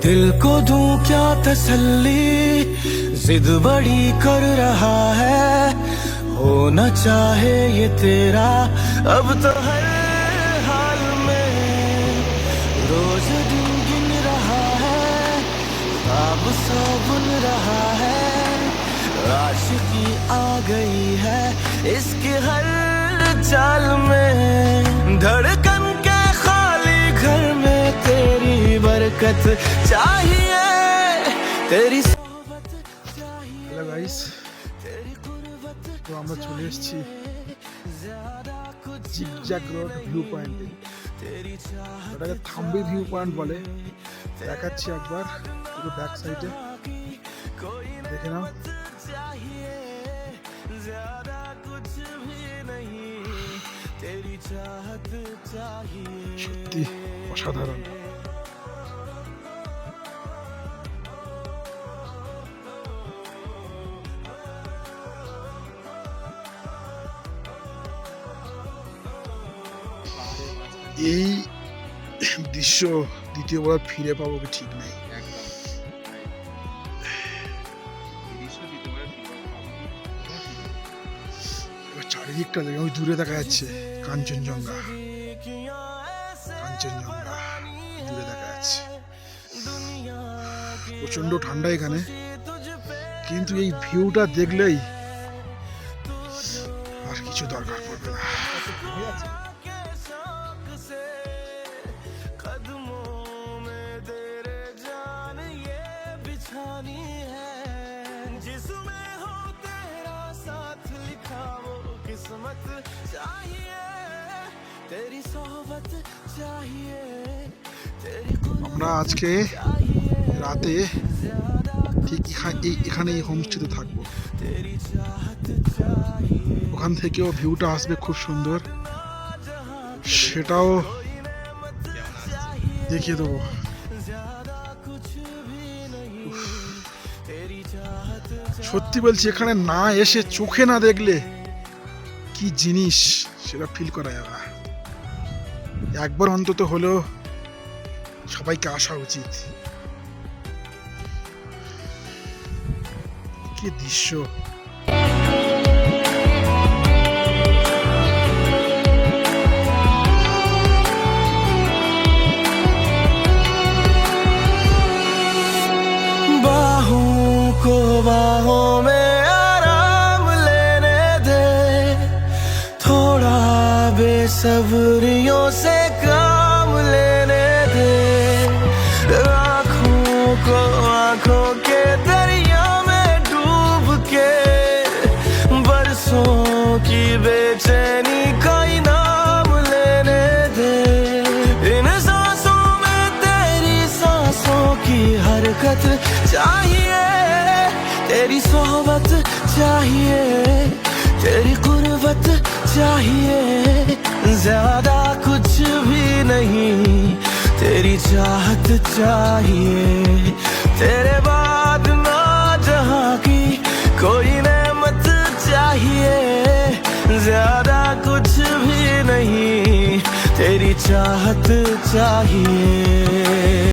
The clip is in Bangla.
दिल को दूं क्या तसल्ली, जिद बड़ी कर रहा है, होना चाहे ये तेरा अब तो हर हाल में। रोज दिन गिन रहा है, ख्वाब सा बुन रहा है, आशिकी आ गई है इसके हर चाल में। धड़कन के खाली घर में तेरी बरकत चाहिए, तेरी सोबत चाहिए। হ্যালো গাইস, তো আমরা চলে এসেছি জিগজ্যাগ রোড ভিউ পয়েন্টে। ওটাকে থাম্বি ভিউ পয়েন্ট বলে। দেখাচ্ছি একবার পুরো ব্যাক সাইডে, দেখে নাও। সত্যি অসাধারণ। এই দৃশ্য দ্বিতীয়বার ফিরে পাবো কি ঠিক নেই। চারিদিকটা দেখে ওই দূরে দেখা যাচ্ছে কাঞ্চনজঙ্ঘা, কাঞ্চনজঙ্ঘা দূরে দেখা যাচ্ছে। প্রচন্ড ঠান্ডা এখানে, কিন্তু এই ভিউটা দেখলেই আর কিছু দরকার পড়বে না। আমরা আজকে রাতে ঠিক এখানে এই হোমস্টেতে থাকবো। ওখান থেকেও ভিউটা আসবে খুব সুন্দর, সেটাও দেখিয়ে দেবো। সত্যি বলছি, এখানে না এসে চোখে না দেখলে কি জিনিস সেটা ফিল করা যাবে না। একবার অন্তত হলেও সবাইকে আসা উচিত। কি দৃশ্য! बाहों में आराम लेने दे, थोड़ा बेसब्रियों से काम लेने दे। आँखों को आँखों के दरिया में डूब के बरसों की बेचैनी का इनाम लेने दे। इन सांसों में तेरी सांसों की हरकत चाहिए, तेरी सोहबत चाहिए, तेरी कुर्बत चाहिए। ज्यादा कुछ भी नहीं, तेरी चाहत चाहिए। तेरे बाद ना जहां की कोई नेमत चाहिए। ज्यादा कुछ भी नहीं, तेरी चाहत चाहिए।